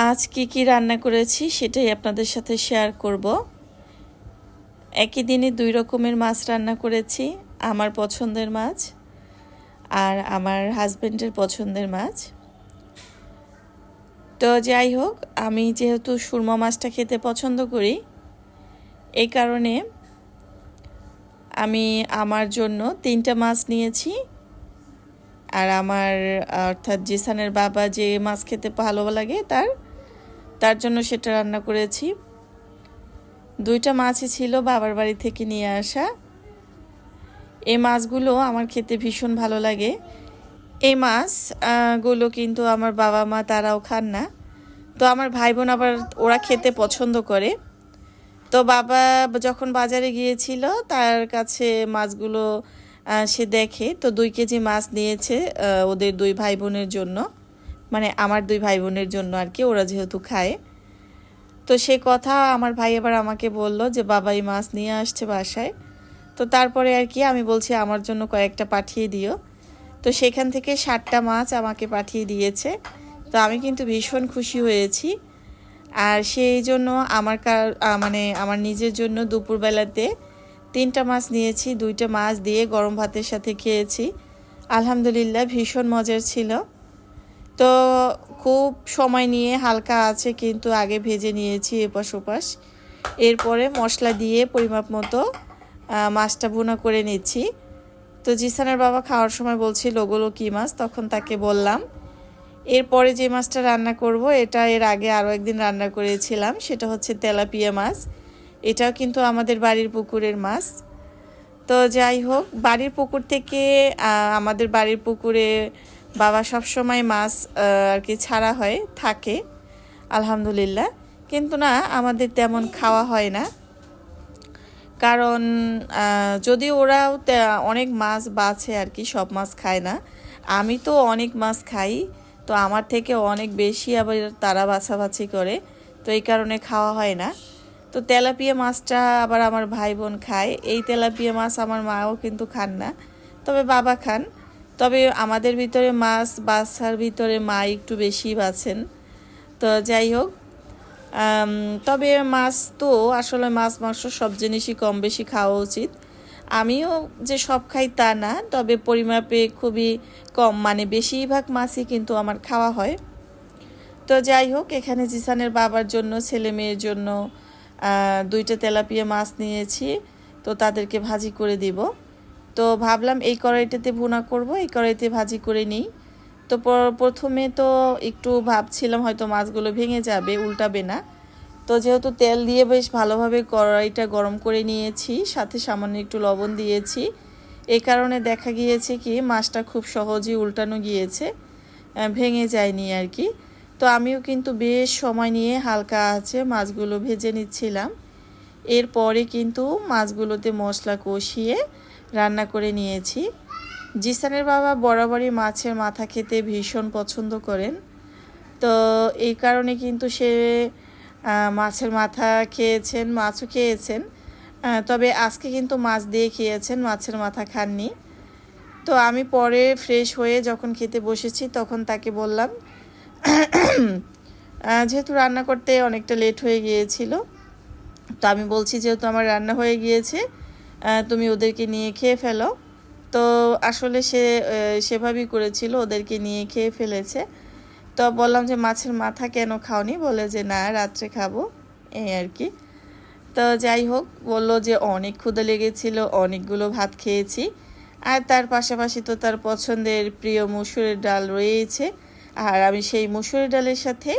আজ কি রান্না করেছি সেটাই আপনাদের সাথে শেয়ার করব। একই দিনে দুই রকমের মাছ রান্না করেছি, আমার পছন্দের মাছ আর আমার হাজবেন্ডের পছন্দের মাছ। তো যাই হোক, আমি যেহেতু সুরমা মাছটা খেতে পছন্দ করি, এই কারণে আমি আমার জন্য 3টা মাছ নিয়েছি। আর আমার অর্থাৎ জিসানের বাবা যে মাছ খেতে ভালো লাগে তার জন্য সেটা রান্না করেছি। 2টা মাছই ছিল বাবার বাড়ি থেকে নিয়ে আসা। এই মাছগুলো আমার খেতে ভীষণ ভালো লাগে। এই মাছ গুলো কিন্তু আমার বাবা মা তারাও খান না, তো আমার ভাই বোন আবার ওরা খেতে পছন্দ করে। তো বাবা যখন বাজারে গিয়েছিল তার কাছে মাছগুলো সে দেখে, তো 2 কেজি মাছ নিয়েছে ওদের 2 ভাই বোনের জন্য, মানে আমার 2 ভাই বোনের জন্য আর কি, ওরা যেহেতু খায়। তো সে কথা আমার ভাই এবার আমাকে বলল যে বাবা এই মাছ নিয়ে আসছে বাসায়। তো তারপরে আর কি আমি বলছি আমার জন্য কয়েকটা পাঠিয়ে দিও। তো সেখান থেকে 7টা মাছ আমাকে পাঠিয়ে দিয়েছে। তো আমি কিন্তু ভীষণ খুশি হয়েছি। আর সেই জন্য মানে আমার নিজের জন্য দুপুরবেলাতে 3টা মাছ নিয়েছি, 2টা মাছ দিয়ে গরম ভাতের সাথে খেয়েছি। আলহামদুলিল্লাহ ভীষণ মজার ছিল। তো খুব সময় নিয়ে হালকা আছে কিন্তু আগে ভেজে নিয়েছি এপাশ ওপাশ, এরপরে মশলা দিয়ে পরিমাপ মতো মাছটা ভুনা করে নিচ্ছি। তো জিসানের বাবা খাওয়ার সময় বলছিল ওগুলো কী মাছ, তখন তাকে বললাম। এরপরে যে মাছটা রান্না করব এটা এর আগে আরও একদিন রান্না করেছিলাম, সেটা হচ্ছে তেলাপিয়া মাছ। এটাও কিন্তু আমাদের বাড়ির পুকুরের মাছ। তো যাই হোক, বাড়ির পুকুর থেকে আমাদের বাড়ির পুকুরে বাবা সব সময় মাছ আর কি ছাড়া হয় থাকে আলহামদুলিল্লাহ, কিন্তু না আমাদের তেমন খাওয়া হয় না। কারণ যদি ওরাও অনেক মাছ বাছে আর কি, সব মাছ খায় না। আমি তো অনেক মাছ খাই, তো আমার থেকে অনেক বেশি আবার তারা বাছাবাছি করে, তো এই কারণে খাওয়া হয় না। তো তেলাপিয়া মাছটা আবার আমার ভাই বোন খায়। এই তেলাপিয়া মাছ আমার মাও কিন্তু খান না, তবে বাবা খান। তবে আমাদের ভিতরে মাছ বাছার ভিতরে মা একটু বেশি বাছেন। তো যাই হোক, তবে মাছ তো আসলে মাছ মাংস সব জিনিসই কম বেশি খাওয়া উচিত। আমিও যে সব খাই তা না, তবে পরিমাপে খুবই কম, মানে বেশিরভাগ মাছই কিন্তু আমার খাওয়া হয়। তো যাই হোক, এখানে জিসানের বাবার জন্য ছেলে মেয়ের জন্য 2টা তেলাপিয়া মাছ নিয়েছি, তো তাদেরকে ভাজি করে দিব। তো ভাবলাম এই কড়াইটাতে ভুনা করব, এই কড়াইতে ভাজি করে নিই। তো প্রথমে তো একটু ভাবছিলাম হয়তো মাছগুলো ভেঙে যাবে, উল্টাবে না। তো যেহেতু তেল দিয়ে বেশ ভালোভাবে কড়াইটা গরম করে নিয়েছি, সাথে সামান্য একটু লবণ দিয়েছি, এই কারণে দেখা গিয়েছে কি মাছটা খুব সহজেই উল্টানো গিয়েছে, ভেঙে যায়নি আর কি। তো আমিও কিন্তু বেশ সময় নিয়ে হালকা আছে মাছগুলো ভেজে নিচ্ছিলাম। এরপরে কিন্তু মাছগুলোতে মশলা কষিয়ে রান্না করে নিয়েছি। জিসানের বাবা বরাবরই মাছের মাথা খেতে ভীষণ পছন্দ করেন, তো এই কারণে কিন্তু সে মাছের মাথা খেয়েছেন, মাছও খেয়েছেন। তবে আজকে কিন্তু মাছ দিয়ে খেয়েছেন, মাছের মাথা খাননি। তো আমি পরে ফ্রেশ হয়ে যখন খেতে বসেছি তখন তাকে বললাম, যেহেতু রান্না করতে অনেকটা লেট হয়ে গিয়েছিল, তো আমি বলছি যেহেতু আমার রান্না হয়ে গিয়েছে তুমি ওদেরকে নিয়ে খেয়ে ফেলো। তো আসলে সে সেভাবেই করেছিল, ওদেরকে নিয়ে খেয়ে ফেলেছে। তো বললাম যে মাছের মাথা কেন খাওনি, বলে যে না রাত্রে খাবো, এই আর কি। তো যাই হোক, বললো যে অনেক ক্ষুধা লেগেছিল, অনেকগুলো ভাত খেয়েছি। আর তার পাশাপাশি তো তার পছন্দের প্রিয় মসুরের ডাল রয়েছে, আর আমি সেই মসুরের ডালের সাথে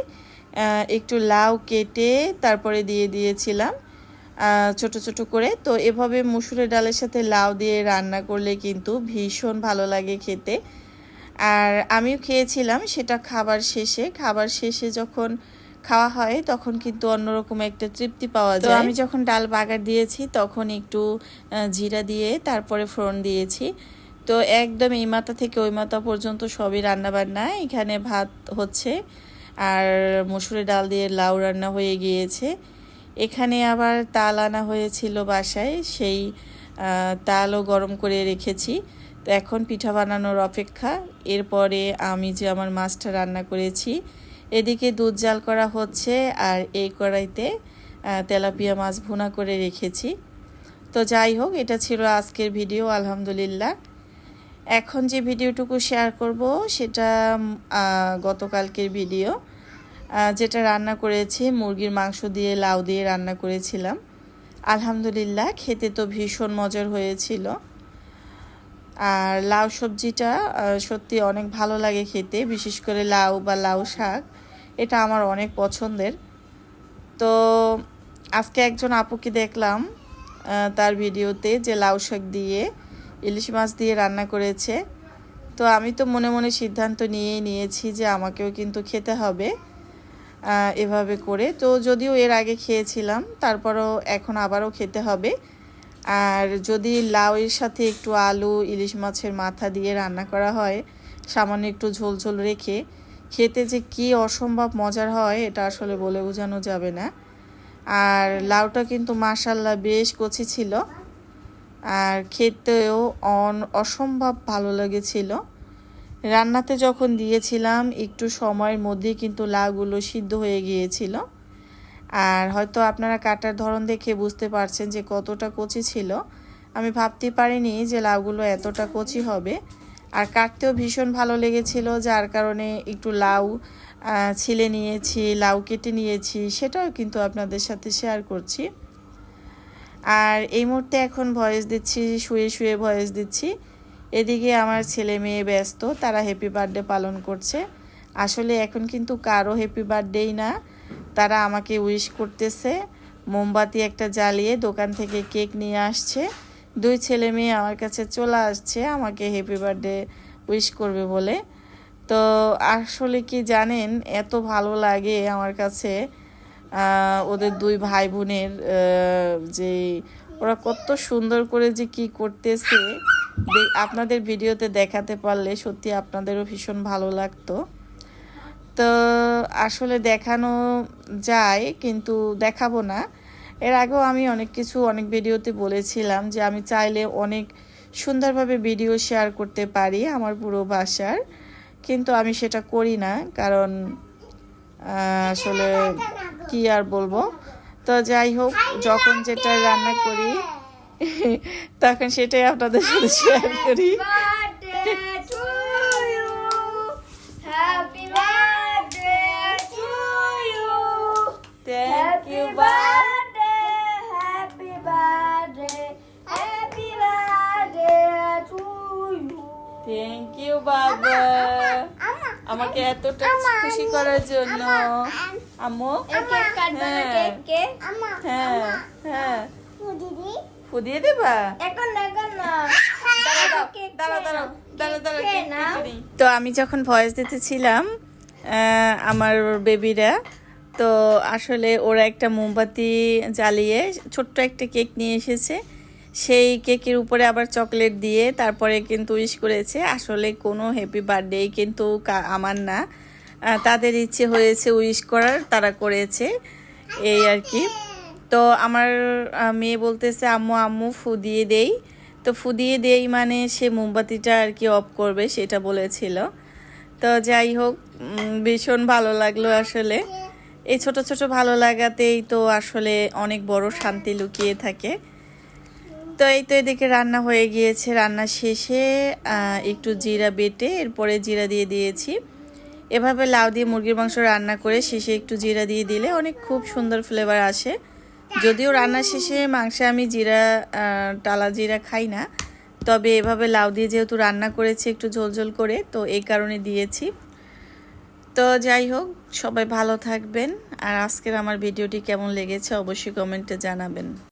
একটু লাউ কেটে তারপরে দিয়ে দিয়েছিলাম ছোট ছোট করে। তো এভাবে মসুরের ডালের সাথে লাউ দিয়ে রান্না করলে কিন্তু ভীষণ ভালো লাগে খেতে। আর আমিও খেয়েছিলাম সেটা খাবার শেষে যখন খাওয়া হয় তখন কিন্তু অন্যরকম একটা তৃপ্তি পাওয়া যায়। তো আমি যখন ডাল বাগার দিয়েছি তখন একটু জিরা দিয়ে তারপরে ফোড়ন দিয়েছি। তো একদম এই মাথা থেকে ওই মাথা পর্যন্ত সবই রান্নাবান্না, এখানে ভাত হচ্ছে আর মসুরের ডাল দিয়ে লাউ রান্না হয়ে গিয়েছে। এখানে আবার তাল আনা হয়েছিল বাসায়, সেই তালও গরম করে রেখেছি। তো এখন পিঠা বানানোর অপেক্ষা। এরপরে আমি যে আমার মাছটা রান্না করেছি এদিকে দুধ জাল করা হচ্ছে আর এই কড়াইতে তেলাপিয়া মাছ ভুনা করে রেখেছি। তো যাই হোক, এটা ছিল আজকের ভিডিও। আলহামদুলিল্লাহ। এখন যে ভিডিওটুকু শেয়ার করব সেটা গতকালকের ভিডিও, যেটা রান্না করেছি মুরগির মাংস দিয়ে লাউ দিয়ে রান্না করেছিলাম। আলহামদুলিল্লাহ, খেতে তো ভীষণ মজার হয়েছিল। আর লাউ সবজিটা সত্যি অনেক ভালো লাগে খেতে, বিশেষ করে লাউ বা লাউ শাক, এটা আমার অনেক পছন্দের। তো আজকে একজন আপুকে দেখলাম তার ভিডিওতে যে লাউ শাক দিয়ে ইলিশ মাছ দিয়ে রান্না করেছে। তো আমি তো মনে মনে সিদ্ধান্ত নিয়েছি যে আমাকেও কিন্তু খেতে হবে এভাবে করে। তো যদিও এর আগে খেয়েছিলাম, তারপরও এখন আবারও খেতে হবে। আর যদি লাউয়ের সাথে একটু আলু, ইলিশ মাছের মাথা দিয়ে রান্না করা হয়, সামান্য একটু ঝোল ঝোল রেখে, খেতে যে কি অসম্ভব মজার হয় এটা আসলে বলে বোঝানো যাবে না। আর লাউটা কিন্তু মাশাআল্লাহ বেশ কচি ছিল, আর খেতেও অসম্ভব ভালো লেগেছিল। রান্নাতে যখন দিয়েছিলাম একটু সময়ের মধ্যেই কিন্তু লাউগুলো সিদ্ধ হয়ে গিয়েছিল। আর হয়তো আপনারা কাটার ধরন দেখে বুঝতে পারছেন যে কতটা কচি ছিল। আমি ভাবতে পারিনি যে লাউগুলো এতটা কচি হবে। আর কাটতেও ভীষণ ভালো লেগেছিল, যার কারণে একটু লাউ ছিলে নিয়েছি, লাউ কেটে নিয়েছি, সেটাও কিন্তু আপনাদের সাথে শেয়ার করছি। আর এই মুহূর্তে এখন ভয়েস দিচ্ছি, শুয়ে শুয়ে ভয়েস দিচ্ছি। এদিকে আমার ছেলে মেয়ে ব্যস্ত, তারা হ্যাপি বার্থডে পালন করছে। আসলে এখন কিন্তু কারো হ্যাপি বার্থডেই না, তারা আমাকে উইশ করতেছে। মোমবাতি একটা জ্বালিয়ে দোকান থেকে কেক নিয়ে আসছে, দুই ছেলে মেয়ে আমার কাছে চলে আসছে আমাকে হ্যাপি বার্থডে উইশ করবে বলে। তো আসলে কি জানেন, এত ভালো লাগে আমার কাছে ওদের দুই ভাই বোনের যে ওরা কত সুন্দর করে যে কি করতেছে, আপনাদের ভিডিওতে দেখাতে পারলে সত্যি আপনাদেরও ভীষণ ভালো লাগতো। তো আসলে দেখানো যায় কিন্তু দেখাবো না। এর আগেও আমি অনেক ভিডিওতে বলেছিলাম যে আমি চাইলে অনেক সুন্দরভাবে ভিডিও শেয়ার করতে পারি আমার পুরো বাসার, কিন্তু আমি সেটা করি না, কারণ আসলে কি আর বলবো। তো যাই হোক, যখন যেটা রান্না করি তখন সেটাই আপনাদের সাথে শেয়ার করি। Thank you, birthday, happy birthday, happy birthday to you. Thank you, বাবা, আমাকে এতটা খুশি করার জন্য। আম্মু কেক কাটবে না, কেক হ্যাঁ হ্যাঁ ফু দিয়ে দেবা। এখন না তো আমি যখন ভয়েস দিতেছিলাম আমার বেবিরা, তো আসলে ওরা একটা মোমবাতি জ্বালিয়ে ছোট্ট একটা কেক নিয়ে এসেছে। সেই কেকের উপরে আবার চকলেট দিয়ে তারপরে কিন্তু উইশ করেছে। আসলে কোনো হ্যাপি বার্থডে কিন্তু আমার না, তাদের ইচ্ছে হয়েছে উইশ করার, তারা করেছে, এই আর কি। তো আমার মেয়ে বলতেছে আম্মু আম্মু ফু দিয়ে দেই। তো ফু দিয়ে দেই মানে সে মোমবাতিটা আর কি অফ করবে সেটা বলেছিল। তো যাই হোক, ভীষণ ভালো লাগলো আসলে। এই ছোট ছোট ভালো লাগাতেই তো আসলে অনেক বড় শান্তি লুকিয়ে থাকে। তো এই তো এদিকে রান্না হয়ে গিয়েছে। রান্না শেষে একটু জিরা বেটে এরপরে জিরা দিয়ে দিয়েছি। এভাবে লাউ দিয়ে মুরগির মাংস রান্না করে শেষে একটু জিরা দিয়ে দিলে অনেক খুব সুন্দর ফ্লেভার আসে। যদিও রান্না শেষে মাংসে আমি জিরা টালা জিরা খাই না, তবে এভাবে লাউ দিয়ে যেহেতু রান্না করেছি একটু ঝোল ঝোল করে, তো এই কারণে দিয়েছি। তো যাই হোক, সবাই ভালো থাকবেন। আর আজকের আমার ভিডিওটি কেমন লেগেছে অবশ্যই কমেন্টে জানাবেন।